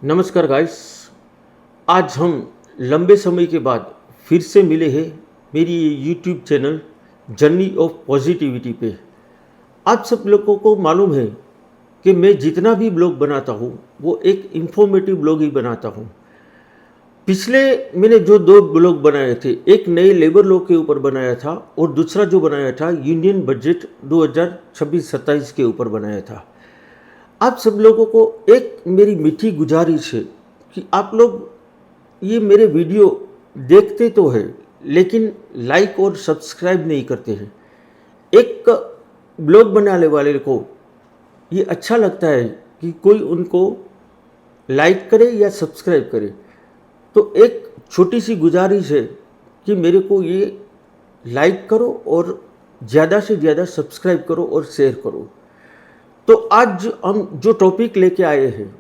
नमस्कार गाइस। आज हम लंबे समय के बाद फिर से मिले हैं मेरी YouTube channel journey of positivity पे। आप सब लोगों को मालूम है कि मैं जितना भी ब्लॉग बनाता हूँ वो एक इंफॉर्मेटिव ब्लॉग ही बनाता हूँ। पिछले मैंने जो दो ब्लॉग बनाए थे, एक नए लेबर लॉ के ऊपर बनाया था और दूसरा जो बनाया था यूनियन बजट 2026-27 के ऊपर बनाया था। आप सब लोगों को एक मेरी मीठी गुजारिश है कि आप लोग ये मेरे वीडियो देखते तो है लेकिन लाइक और सब्सक्राइब नहीं करते हैं। एक ब्लॉग बनाने वाले को ये अच्छा लगता है कि कोई उनको लाइक करे या सब्सक्राइब करे। तो एक छोटी सी गुजारिश है कि मेरे को ये लाइक करो और ज़्यादा से ज़्यादा सब्सक्राइब करो और शेयर करो। तो आज हम जो टॉपिक लेके आए हैं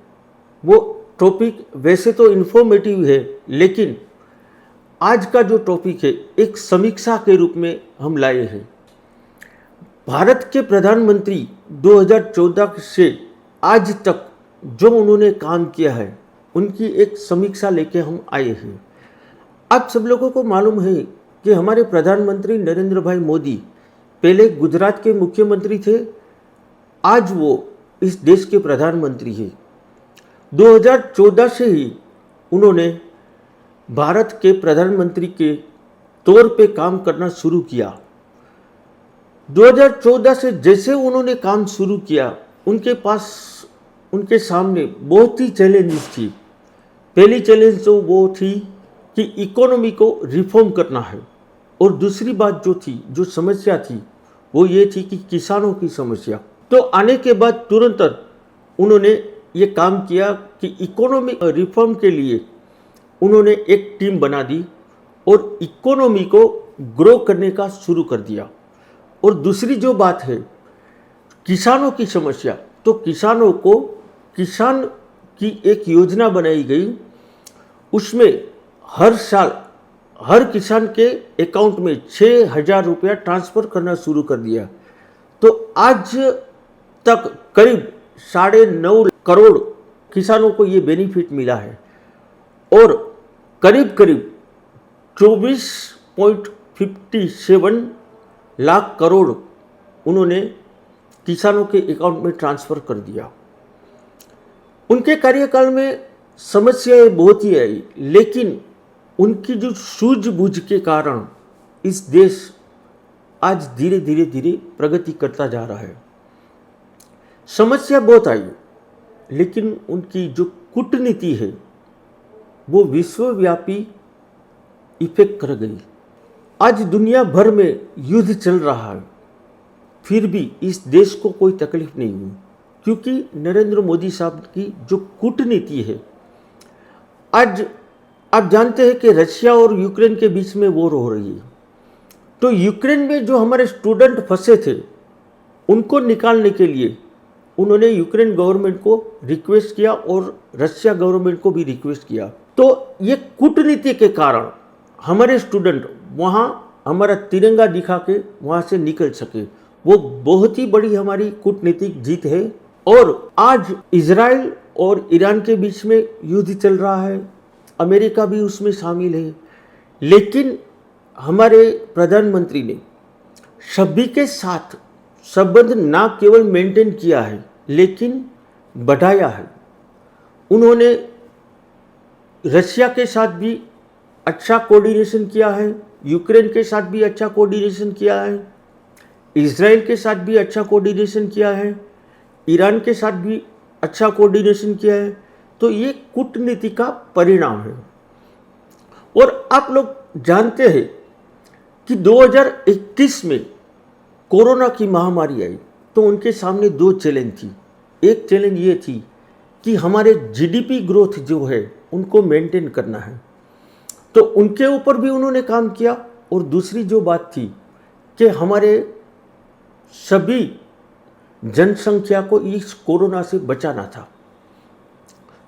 वो टॉपिक वैसे तो इन्फॉर्मेटिव है, लेकिन आज का जो टॉपिक है एक समीक्षा के रूप में हम लाए हैं। भारत के प्रधानमंत्री 2014 से आज तक जो उन्होंने काम किया है उनकी एक समीक्षा लेके हम आए हैं। आप सब लोगों को मालूम है कि हमारे प्रधानमंत्री नरेंद्र भाई मोदी पहले गुजरात के मुख्यमंत्री थे, आज वो इस देश के प्रधानमंत्री हैं। 2014 से ही उन्होंने भारत के प्रधानमंत्री के तौर पे काम करना शुरू किया। 2014 से जैसे उन्होंने काम शुरू किया उनके सामने बहुत ही चैलेंजेस थी। पहली चैलेंज तो वो थी कि इकोनॉमी को रिफॉर्म करना है, और दूसरी बात जो थी, जो समस्या थी, वो ये थी कि किसानों की समस्या। तो आने के बाद तुरंत उन्होंने ये काम किया कि इकोनॉमी रिफॉर्म के लिए उन्होंने एक टीम बना दी और इकोनॉमी को ग्रो करने का शुरू कर दिया। और दूसरी जो बात है किसानों की समस्या, तो किसानों को किसान की एक योजना बनाई गई। उसमें हर साल हर किसान के अकाउंट में 6,000 रुपया ट्रांसफ़र करना शुरू कर दिया। तो आज तक करीब 9.5 करोड़ किसानों को ये बेनिफिट मिला है और करीब 24.57 लाख करोड़ उन्होंने किसानों के अकाउंट में ट्रांसफ़र कर दिया। उनके कार्यकाल में समस्याएं बहुत ही आई, लेकिन उनकी जो सूझबूझ के कारण इस देश आज धीरे धीरे प्रगति करता जा रहा है। समस्या बहुत आई, लेकिन उनकी जो कूटनीति है वो विश्वव्यापी इफेक्ट कर गई। आज दुनिया भर में युद्ध चल रहा है, फिर भी इस देश को कोई तकलीफ नहीं हुई, क्योंकि नरेंद्र मोदी साहब की जो कूटनीति है। आज आप जानते हैं कि रशिया और यूक्रेन के बीच में वॉर हो रही है। तो यूक्रेन में जो हमारे स्टूडेंट फंसे थे उनको निकालने के लिए उन्होंने यूक्रेन गवर्नमेंट को रिक्वेस्ट किया और रशिया गवर्नमेंट को भी रिक्वेस्ट किया। तो ये कूटनीति के कारण हमारे स्टूडेंट वहाँ हमारा तिरंगा दिखा के वहाँ से निकल सके। वो बहुत ही बड़ी हमारी कूटनीतिक जीत है। और आज इजराइल और ईरान के बीच में युद्ध चल रहा है, अमेरिका भी उसमें शामिल है, लेकिन हमारे प्रधानमंत्री ने सभी के साथ संबंध ना केवल मेंटेन किया है लेकिन बढ़ाया है। उन्होंने रशिया के साथ भी अच्छा कोऑर्डिनेशन किया है, यूक्रेन के साथ भी अच्छा कोऑर्डिनेशन किया है, इजराइल के साथ भी अच्छा कोऑर्डिनेशन किया है, ईरान के साथ भी अच्छा कोऑर्डिनेशन किया है। तो ये कूटनीति का परिणाम है। और आप लोग जानते हैं कि 2021 में कोरोना की महामारी आई तो उनके सामने दो चैलेंज थी। एक चैलेंज ये थी कि हमारे जीडीपी ग्रोथ जो है उनको मेंटेन करना है, तो उनके ऊपर भी उन्होंने काम किया। और दूसरी जो बात थी कि हमारे सभी जनसंख्या को इस कोरोना से बचाना था,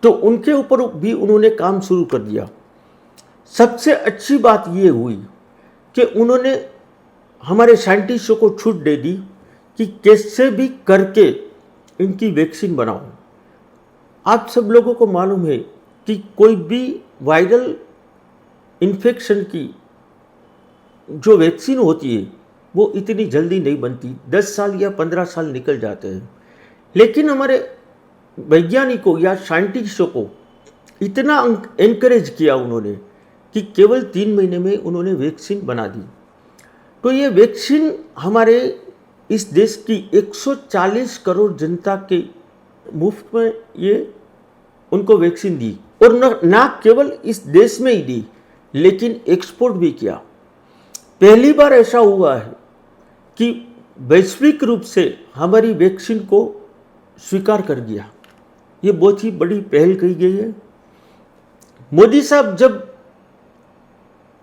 तो उनके ऊपर भी उन्होंने काम शुरू कर दिया। सबसे अच्छी बात ये हुई कि उन्होंने हमारे साइंटिस्टों को छूट दे दी कि कैसे भी करके इनकी वैक्सीन बनाओ। आप सब लोगों को मालूम है कि कोई भी वायरल इन्फेक्शन की जो वैक्सीन होती है वो इतनी जल्दी नहीं बनती, 10 साल या 15 साल निकल जाते हैं। लेकिन हमारे वैज्ञानिकों या साइंटिस्टों को इतना एनकरेज किया उन्होंने कि केवल 3 महीने में उन्होंने वैक्सीन बना दी। तो ये वैक्सीन हमारे इस देश की 140 करोड़ जनता के मुफ्त में ये उनको वैक्सीन दी, और ना केवल इस देश में ही दी लेकिन एक्सपोर्ट भी किया। पहली बार ऐसा हुआ है कि वैश्विक रूप से हमारी वैक्सीन को स्वीकार कर दिया। ये बहुत ही बड़ी पहल कही गई है। मोदी साहब जब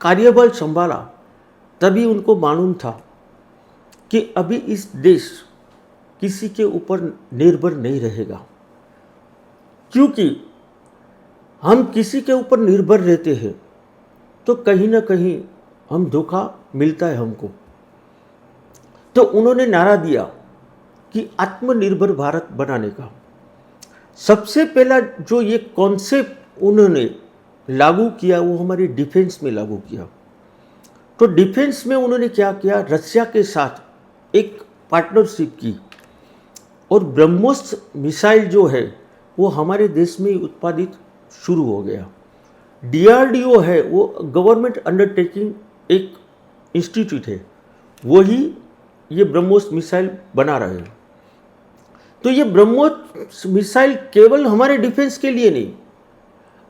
कार्यभार संभाला तभी उनको मालूम था कि अभी इस देश किसी के ऊपर निर्भर नहीं रहेगा, क्योंकि हम किसी के ऊपर निर्भर रहते हैं तो कहीं ना कहीं हम धोखा मिलता है हमको। तो उन्होंने नारा दिया कि आत्मनिर्भर भारत बनाने का। सबसे पहला जो ये कॉन्सेप्ट उन्होंने लागू किया वो हमारे डिफेंस में लागू किया। तो डिफेंस में उन्होंने क्या किया, रशिया के साथ एक पार्टनरशिप की और ब्रह्मोस मिसाइल जो है वो हमारे देश में ही उत्पादित शुरू हो गया। DRDO है, वो गवर्नमेंट अंडरटेकिंग एक इंस्टीट्यूट है, वही ये ब्रह्मोस मिसाइल बना रहे हैं। तो ये ब्रह्मोस मिसाइल केवल हमारे डिफेंस के लिए नहीं,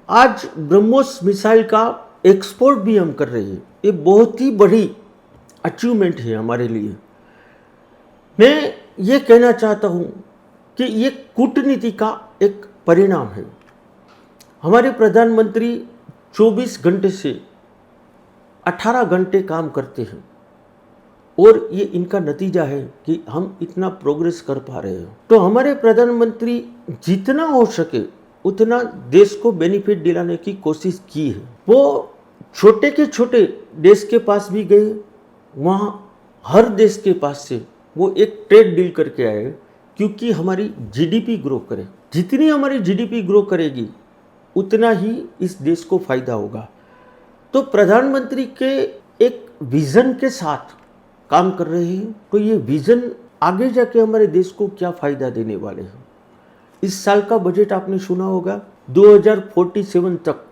आज ब्रह्मोस मिसाइल का एक्सपोर्ट भी हम कर रहे हैं। ये बहुत ही बड़ी अचीवमेंट है हमारे लिए। मैं ये कहना चाहता हूँ कि ये कूटनीति का एक परिणाम है। हमारे प्रधानमंत्री 24 घंटे से 18 घंटे काम करते हैं और ये इनका नतीजा है कि हम इतना प्रोग्रेस कर पा रहे हैं। तो हमारे प्रधानमंत्री जितना हो सके उतना देश को बेनिफिट दिलाने की कोशिश की है। वो छोटे के छोटे देश के पास भी गए, वहाँ हर देश के पास से वो एक ट्रेड डील करके आए, क्योंकि हमारी GDP ग्रो करे। जितनी हमारी GDP ग्रो करेगी उतना ही इस देश को फायदा होगा। तो प्रधानमंत्री के एक विजन के साथ काम कर रहे हैं। तो ये विजन आगे जाके हमारे देश को क्या फायदा देने वाले हैं। इस साल का बजट आपने सुना होगा, 2047 तक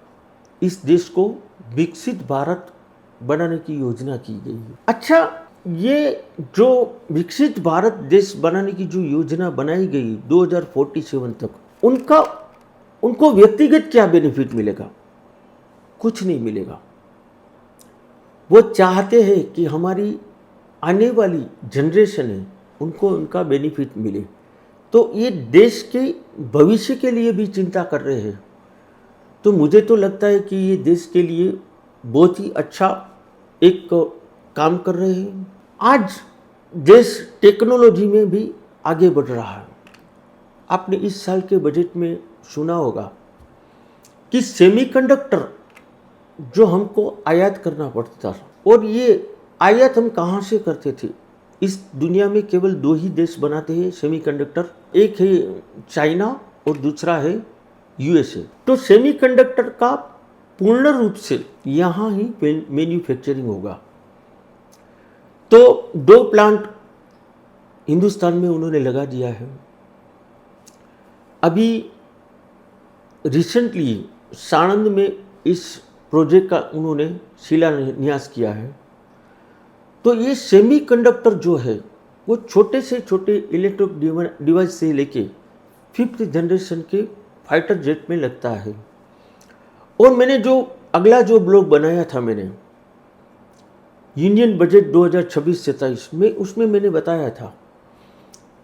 इस देश को विकसित भारत बनाने की योजना की गई है। अच्छा, ये जो विकसित भारत देश बनाने की जो योजना बनाई गई 2047 तक, उनको व्यक्तिगत क्या बेनिफिट मिलेगा? कुछ नहीं मिलेगा। वो चाहते हैं कि हमारी आने वाली जनरेशन है उनको उनका बेनिफिट मिले। तो ये देश के भविष्य के लिए भी चिंता कर रहे हैं। तो मुझे तो लगता है कि ये देश के लिए बहुत ही अच्छा एक काम कर रहे हैं। आज देश टेक्नोलॉजी में भी आगे बढ़ रहा है। आपने इस साल के बजट में सुना होगा कि सेमीकंडक्टर जो हमको आयात करना पड़ता था, और ये आयात हम कहाँ से करते थे? इस दुनिया में केवल 2 ही देश बनाते हैं सेमीकंडक्टर, एक है चाइना और दूसरा है USA। तो सेमीकंडक्टर का पूर्ण रूप से यहाँ ही मैन्युफैक्चरिंग होगा। तो 2 प्लांट हिंदुस्तान में उन्होंने लगा दिया है। अभी रिसेंटली साणंद में इस प्रोजेक्ट का उन्होंने शिलान्यास किया है। तो ये सेमीकंडक्टर जो है वो छोटे से छोटे इलेक्ट्रॉनिक डिवाइस से लेके 5th जनरेशन के फाइटर जेट में लगता है। और मैंने जो अगला जो ब्लॉग बनाया था मैंने यूनियन बजट 2026-27 में, उसमें मैंने बताया था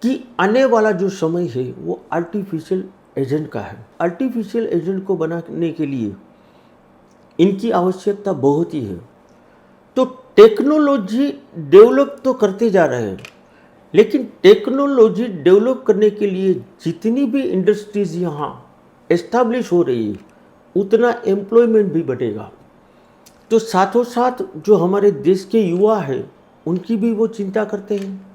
कि आने वाला जो समय है वो आर्टिफिशियल एजेंट का है। आर्टिफिशियल एजेंट को बनाने के लिए इनकी आवश्यकता बहुत ही है। तो टेक्नोलॉजी डेवलप तो करते जा रहे हैं, लेकिन टेक्नोलॉजी डेवलप करने के लिए जितनी भी इंडस्ट्रीज यहाँ एस्टैब्लिश हो रही है उतना एम्प्लॉयमेंट भी बढ़ेगा। तो साथों साथ जो हमारे देश के युवा हैं उनकी भी वो चिंता करते हैं।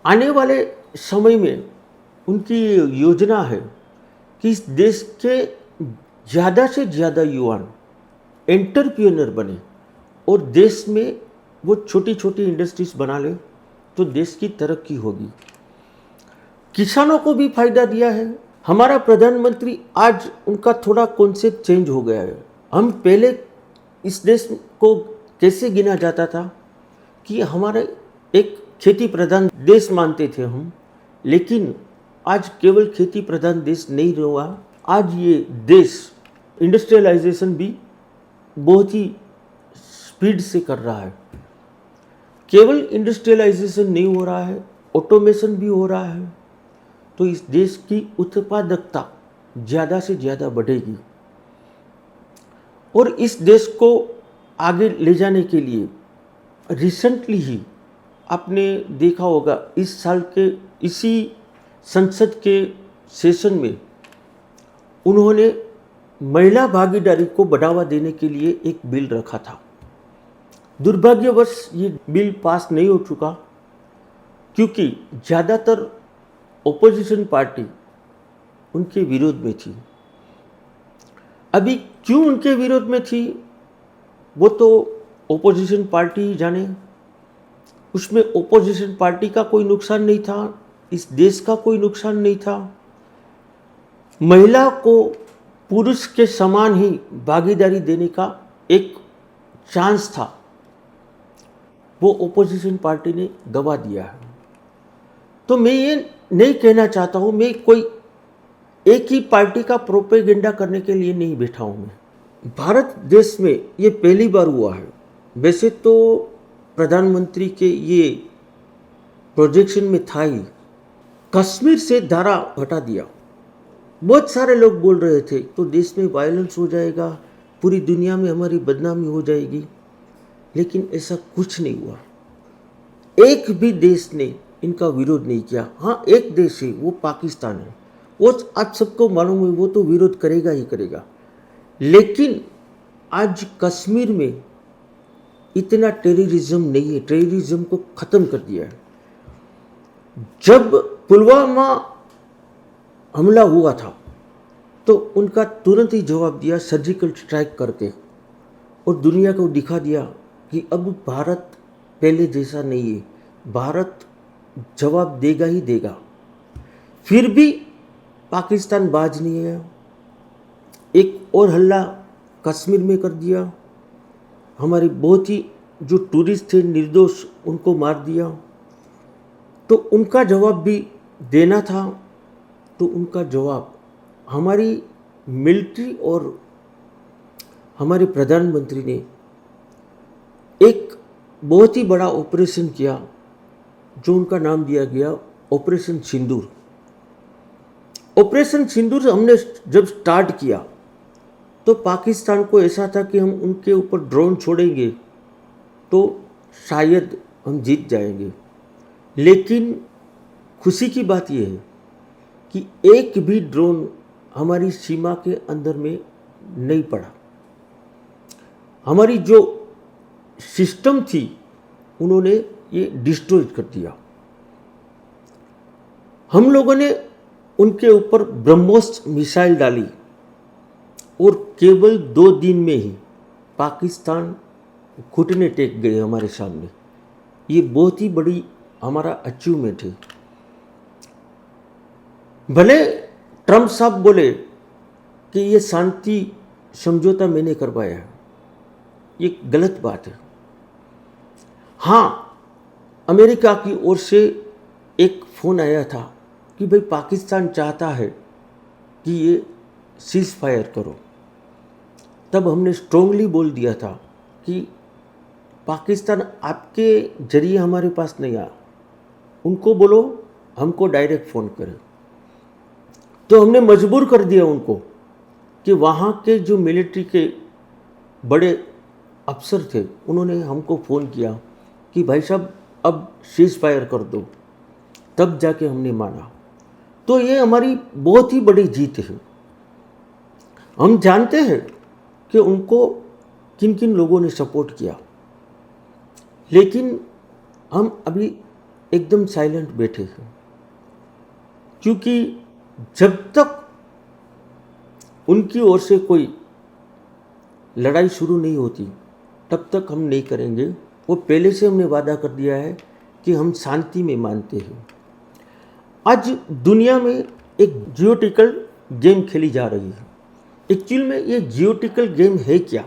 आने वाले समय में उनकी योजना है कि इस देश के ज़्यादा से ज़्यादा युवा एंटरप्रेन्योर बने और देश में वो छोटी छोटी इंडस्ट्रीज बना ले तो देश की तरक्की होगी। किसानों को भी फायदा दिया है। हमारा प्रधानमंत्री आज उनका थोड़ा कॉन्सेप्ट चेंज हो गया है। हम पहले इस देश को कैसे गिना जाता था कि हमारा एक खेती प्रधान देश मानते थे हम, लेकिन आज केवल खेती प्रधान देश नहीं रहा। आज ये देश इंडस्ट्रियलाइजेशन भी बहुत ही स्पीड से कर रहा है। केवल इंडस्ट्रियलाइजेशन नहीं हो रहा है, ऑटोमेशन भी हो रहा है। तो इस देश की उत्पादकता ज़्यादा से ज़्यादा बढ़ेगी और इस देश को आगे ले जाने के लिए रिसेंटली ही आपने देखा होगा इस साल के इसी संसद के सेशन में उन्होंने महिला भागीदारी को बढ़ावा देने के लिए एक बिल रखा था। दुर्भाग्यवश ये बिल पास नहीं हो चुका क्योंकि ज़्यादातर ओपोजिशन पार्टी उनके विरोध में थी। अभी क्यों उनके विरोध में थी वो तो ओपोजिशन पार्टी ही जाने। उसमें ओपोजिशन पार्टी का कोई नुकसान नहीं था, इस देश का कोई नुकसान नहीं था। महिला को पुरुष के समान ही भागीदारी देने का एक चांस था, वो ओपोजिशन पार्टी ने गवा दिया है। तो मैं ये नहीं कहना चाहता हूँ, मैं कोई एक ही पार्टी का प्रोपेगेंडा करने के लिए नहीं बैठा हूँ। मैं भारत देश में ये पहली बार हुआ है। वैसे तो प्रधानमंत्री के ये प्रोजेक्शन में था ही, कश्मीर से धारा हटा दिया। बहुत सारे लोग बोल रहे थे तो देश में वायलेंस हो जाएगा, पूरी दुनिया में हमारी बदनामी हो जाएगी, लेकिन ऐसा कुछ नहीं हुआ। एक भी देश ने इनका विरोध नहीं किया। हाँ, एक देश है, वो पाकिस्तान है, वो आज सबको मालूम है, वो तो विरोध करेगा ही करेगा। लेकिन आज कश्मीर में इतना टेररिज्म नहीं है, टेररिज्म को ख़त्म कर दिया है। जब पुलवामा हमला हुआ था तो उनका तुरंत ही जवाब दिया सर्जिकल स्ट्राइक करके और दुनिया को दिखा दिया कि अब भारत पहले जैसा नहीं है, भारत जवाब देगा ही देगा। फिर भी पाकिस्तान बाज नहीं आया, एक और हल्ला कश्मीर में कर दिया। हमारे बहुत ही जो टूरिस्ट थे निर्दोष, उनको मार दिया। तो उनका जवाब भी देना था, तो उनका जवाब हमारी मिलिट्री और हमारे प्रधानमंत्री ने एक बहुत ही बड़ा ऑपरेशन किया जो उनका नाम दिया गया ऑपरेशन सिंदूर। ऑपरेशन सिंदूर हमने जब स्टार्ट किया तो पाकिस्तान को ऐसा था कि हम उनके ऊपर ड्रोन छोड़ेंगे तो शायद हम जीत जाएंगे। लेकिन खुशी की बात यह है कि एक भी ड्रोन हमारी सीमा के अंदर में नहीं पड़ा। हमारी जो सिस्टम थी उन्होंने ये डिस्ट्रॉय कर दिया। हम लोगों ने उनके ऊपर ब्रह्मोस मिसाइल डाली और केवल 2 दिन में ही पाकिस्तान घुटने टेक गए हमारे सामने। ये बहुत ही बड़ी हमारा अचीवमेंट है। भले ट्रंप साहब बोले कि ये शांति समझौता मैंने करवाया है, ये गलत बात है। हाँ, अमेरिका की ओर से एक फ़ोन आया था कि भाई पाकिस्तान चाहता है कि ये सीज़ फायर करो। तब हमने स्ट्रोंगली बोल दिया था कि पाकिस्तान आपके जरिए हमारे पास नहीं आया, उनको बोलो हमको डायरेक्ट फ़ोन करें। तो हमने मजबूर कर दिया उनको कि वहाँ के जो मिलिट्री के बड़े अफसर थे उन्होंने हमको फ़ोन किया कि भाई साहब अब सीज़ फायर कर दो, तब जाके हमने माना। तो ये हमारी बहुत ही बड़ी जीत है। हम जानते हैं कि उनको किन किन लोगों ने सपोर्ट किया, लेकिन हम अभी एकदम साइलेंट बैठे हैं क्योंकि जब तक उनकी ओर से कोई लड़ाई शुरू नहीं होती तब तक हम नहीं करेंगे। वो पहले से हमने वादा कर दिया है कि हम शांति में मानते हैं। आज दुनिया में एक जियोटिकल गेम खेली जा रही है। एक्चुअल में ये जियोटिकल गेम है क्या?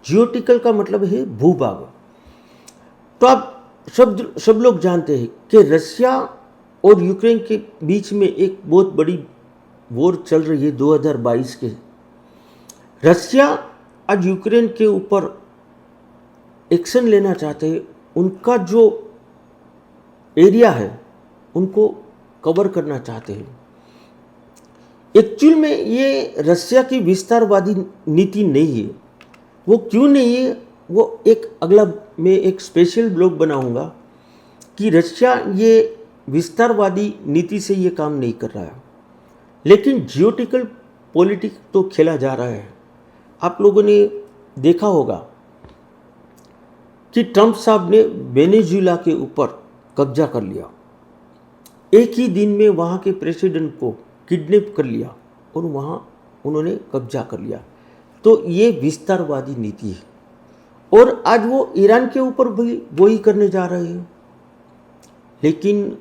जियोटिकल का मतलब है भूभाग। तो आप सब लोग जानते हैं कि रशिया और यूक्रेन के बीच में एक बहुत बड़ी वॉर चल रही है 2022 के। रशिया आज यूक्रेन के ऊपर एक्शन लेना चाहते हैं। उनका जो एरिया है उनको कवर करना चाहते हैं। एक्चुअल में ये रशिया की विस्तारवादी नीति नहीं है। वो क्यों नहीं है, वो एक अगला मैं एक स्पेशल ब्लॉग बनाऊंगा कि रशिया ये विस्तारवादी नीति से ये काम नहीं कर रहा है, लेकिन जियोटिकल पॉलिटिक्स तो खेला जा रहा है। आप लोगों ने देखा होगा कि ट्रंप साहब ने वेनेजुएला के ऊपर कब्जा कर लिया। एक ही दिन में वहाँ के प्रेसिडेंट को किडनैप कर लिया और वहाँ उन्होंने कब्जा कर लिया। तो ये विस्तारवादी नीति है। और आज वो ईरान के ऊपर भी वही करने जा रहे हैं, लेकिन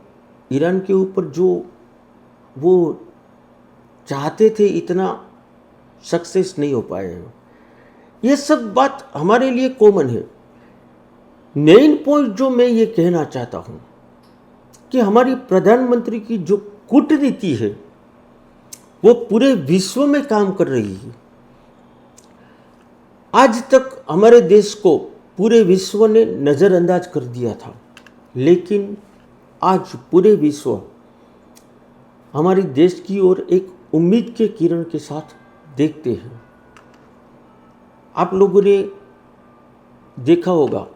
ईरान के ऊपर जो वो चाहते थे इतना सक्सेस नहीं हो पाए हैं। ये सब बात हमारे लिए कॉमन है। मेन पॉइंट जो मैं ये कहना चाहता हूँ कि हमारी प्रधानमंत्री की जो कूटनीति है वो पूरे विश्व में काम कर रही है। आज तक हमारे देश को पूरे विश्व ने नज़रअंदाज कर दिया था, लेकिन आज पूरे विश्व हमारे देश की ओर एक उम्मीद के किरण के साथ देखते हैं। आप लोगों ने देखा होगा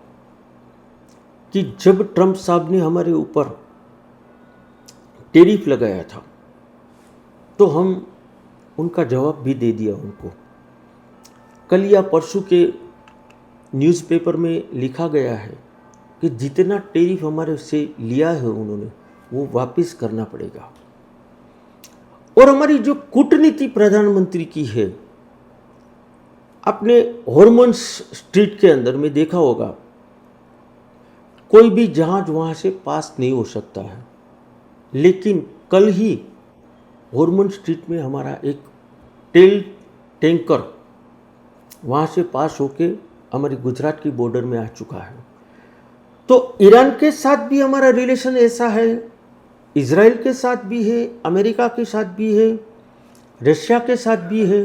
कि जब ट्रंप साहब ने हमारे ऊपर टैरिफ लगाया था तो हम उनका जवाब भी दे दिया उनको। कल या परसों के न्यूज़पेपर में लिखा गया है कि जितना टैरिफ हमारे से लिया है उन्होंने वो वापस करना पड़ेगा। और हमारी जो कूटनीति प्रधानमंत्री की है, अपने हॉर्मोन्स स्ट्रीट के अंदर में देखा होगा कोई भी जहाज वहाँ से पास नहीं हो सकता है, लेकिन कल ही हॉर्मोन स्ट्रीट में हमारा एक तेल टैंकर वहाँ से पास होके हमारी गुजरात की बॉर्डर में आ चुका है। तो ईरान के साथ भी हमारा रिलेशन ऐसा है, इजराइल के साथ भी है, अमेरिका के साथ भी है, रशिया के साथ भी है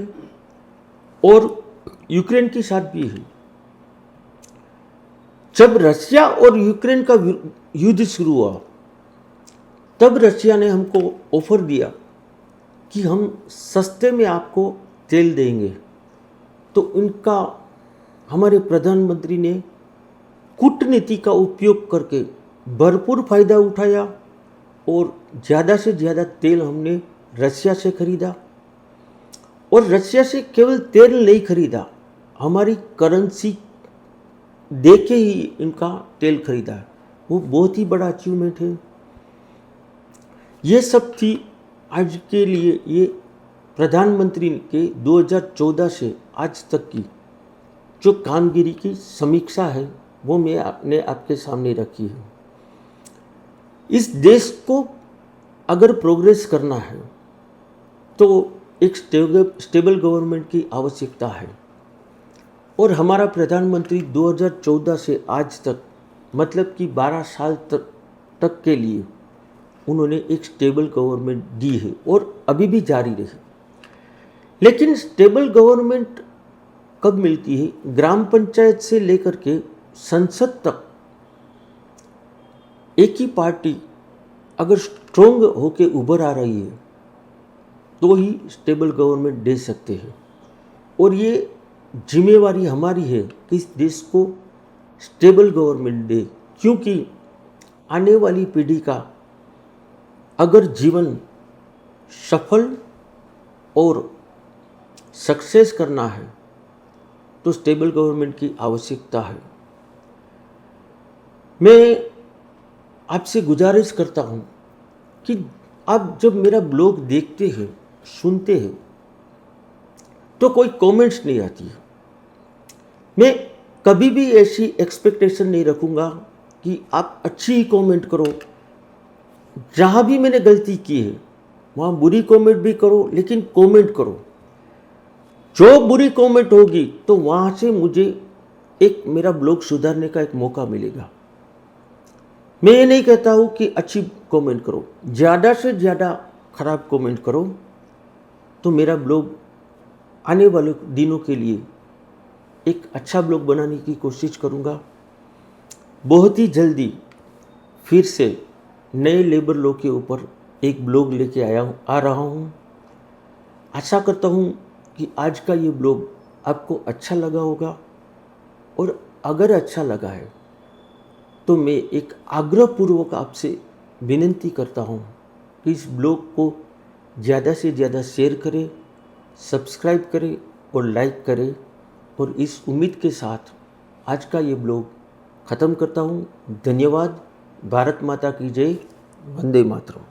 और यूक्रेन के साथ भी है। जब रशिया और यूक्रेन का युद्ध शुरू हुआ तब रशिया ने हमको ऑफर दिया कि हम सस्ते में आपको तेल देंगे। तो इनका हमारे प्रधानमंत्री ने कूटनीति का उपयोग करके भरपूर फायदा उठाया और ज़्यादा से ज़्यादा तेल हमने रशिया से खरीदा। और रशिया से केवल तेल नहीं खरीदा, हमारी करेंसी दे के ही इनका तेल खरीदा। वो बहुत ही बड़ा अचीवमेंट है। ये सब थी आज के लिए ये प्रधानमंत्री के 2014 से आज तक की जो कामगिरी की समीक्षा है वो मैं आपके सामने रखी है। इस देश को अगर प्रोग्रेस करना है तो एक स्टेबल गवर्नमेंट की आवश्यकता है। और हमारा प्रधानमंत्री 2014 से आज तक मतलब कि 12 साल तक के लिए उन्होंने एक स्टेबल गवर्नमेंट दी है और अभी भी जारी रही। लेकिन स्टेबल गवर्नमेंट कब मिलती है? ग्राम पंचायत से लेकर के संसद तक एक ही पार्टी अगर स्ट्रोंग होके उभर आ रही है तो ही स्टेबल गवर्नमेंट दे सकते हैं। और ये जिम्मेवारी हमारी है कि इस देश को स्टेबल गवर्नमेंट दे, क्योंकि आने वाली पीढ़ी का अगर जीवन सफल और सक्सेस करना है तो स्टेबल गवर्नमेंट की आवश्यकता है। मैं आपसे गुजारिश करता हूँ कि आप जब मेरा ब्लॉग देखते हैं, सुनते हैं, तो कोई कमेंट्स नहीं आती है। मैं कभी भी ऐसी एक्सपेक्टेशन नहीं रखूँगा कि आप अच्छी ही कमेंट करो। जहाँ भी मैंने गलती की है वहाँ बुरी कमेंट भी करो, लेकिन कमेंट करो। जो बुरी कमेंट होगी तो वहाँ से मुझे एक मेरा ब्लॉग सुधारने का एक मौका मिलेगा। मैं ये नहीं कहता हूँ कि अच्छी कमेंट करो, ज़्यादा से ज़्यादा खराब कमेंट करो तो मेरा ब्लॉग आने वाले दिनों के लिए एक अच्छा ब्लॉग बनाने की कोशिश करूँगा। बहुत ही जल्दी फिर से नए लेबर लॉ के ऊपर एक ब्लॉग लेके आ रहा हूँ। आशा करता हूँ कि आज का ये ब्लॉग आपको अच्छा लगा होगा, और अगर अच्छा लगा है तो मैं एक आग्रहपूर्वक आपसे विनती करता हूँ कि इस ब्लॉग को ज़्यादा से ज़्यादा शेयर करें, सब्सक्राइब करें और लाइक करें। और इस उम्मीद के साथ आज का ये ब्लॉग ख़त्म करता हूँ। धन्यवाद। भारत माता की जय। वंदे मातरम।